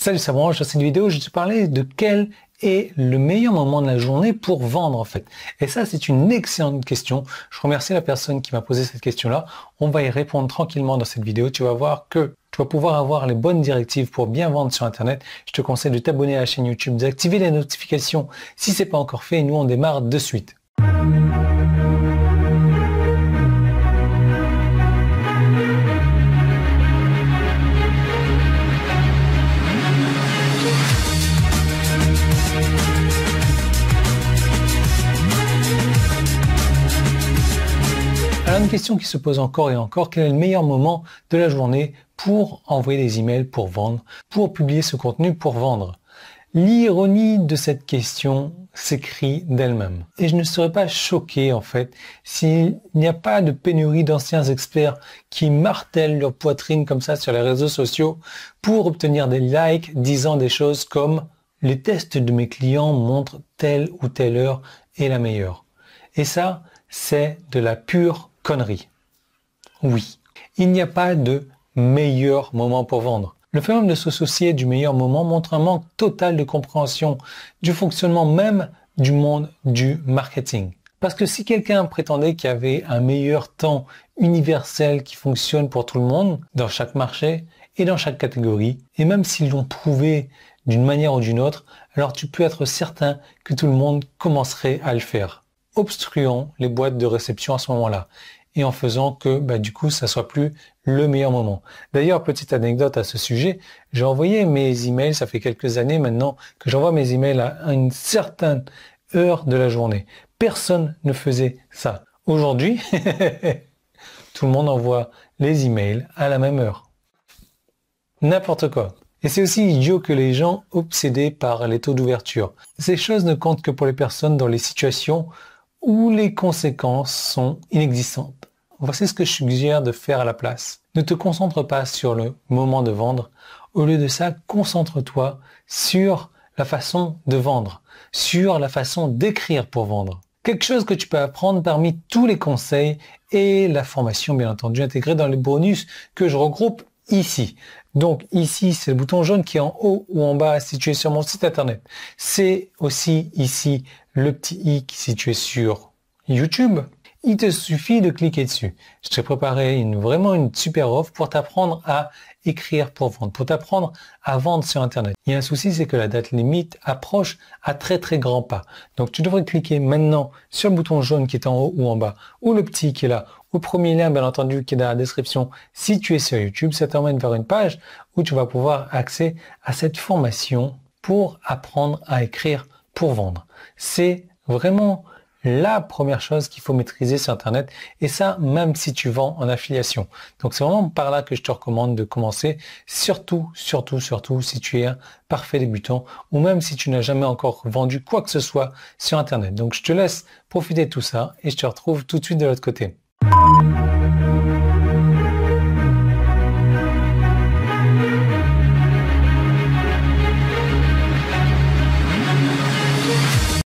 Salut, c'est Branche. Dans cette vidéo, je vais te parler de quel est le meilleur moment de la journée pour vendre en fait. Et ça, c'est une excellente question. Je remercie la personne qui m'a posé cette question-là. On va y répondre tranquillement dans cette vidéo. Tu vas voir que tu vas pouvoir avoir les bonnes directives pour bien vendre sur Internet. Je te conseille de t'abonner à la chaîne YouTube, d'activer les notifications si ce n'est pas encore fait. Et nous, on démarre de suite. Alors une question qui se pose encore et encore, quel est le meilleur moment de la journée pour envoyer des emails pour vendre, pour publier ce contenu pour vendre? L'ironie de cette question s'écrit d'elle-même. Et je ne serais pas choqué en fait s'il n'y a pas de pénurie d'anciens experts qui martèlent leur poitrine comme ça sur les réseaux sociaux pour obtenir des likes disant des choses comme « les tests de mes clients montrent telle ou telle heure est la meilleure ». Et ça, c'est de la pure connerie. Oui, il n'y a pas de meilleur moment pour vendre. Le fait même de se soucier du meilleur moment montre un manque total de compréhension du fonctionnement même du monde du marketing. Parce que si quelqu'un prétendait qu'il y avait un meilleur temps universel qui fonctionne pour tout le monde, dans chaque marché et dans chaque catégorie, et même s'ils l'ont prouvé d'une manière ou d'une autre, alors tu peux être certain que tout le monde commencerait à le faire. Obstruons les boîtes de réception à ce moment-là et en faisant que du coup ça soit plus le meilleur moment. D'ailleurs, petite anecdote à ce sujet, j'ai envoyé mes emails, ça fait quelques années maintenant que j'envoie mes emails à une certaine heure de la journée. Personne ne faisait ça. Aujourd'hui, tout le monde envoie les emails à la même heure. N'importe quoi. Et c'est aussi idiot que les gens obsédés par les taux d'ouverture. Ces choses ne comptent que pour les personnes dans les situations où les conséquences sont inexistantes. Voici ce que je suggère de faire à la place. Ne te concentre pas sur le moment de vendre. Au lieu de ça, concentre-toi sur la façon de vendre, sur la façon d'écrire pour vendre. Quelque chose que tu peux apprendre parmi tous les conseils et la formation, bien entendu, intégrée dans les bonus que je regroupe ici. Donc ici, c'est le bouton jaune qui est en haut ou en bas situé sur mon site internet. C'est aussi ici le petit i qui est situé sur YouTube. Il te suffit de cliquer dessus. Je t'ai préparé vraiment une super offre pour t'apprendre à écrire pour vendre, pour t'apprendre à vendre sur Internet. Il y a un souci, c'est que la date limite approche à très grands pas. Donc tu devrais cliquer maintenant sur le bouton jaune qui est en haut ou en bas, ou le petit qui est là, ou le premier lien bien entendu qui est dans la description si tu es sur YouTube. Ça t'emmène vers une page où tu vas pouvoir accéder à cette formation pour apprendre à écrire pour vendre. C'est vraiment la première chose qu'il faut maîtriser sur Internet, et ça même si tu vends en affiliation. Donc c'est vraiment par là que je te recommande de commencer, surtout si tu es un parfait débutant ou même si tu n'as jamais encore vendu quoi que ce soit sur Internet. Donc je te laisse profiter de tout ça et je te retrouve tout de suite de l'autre côté.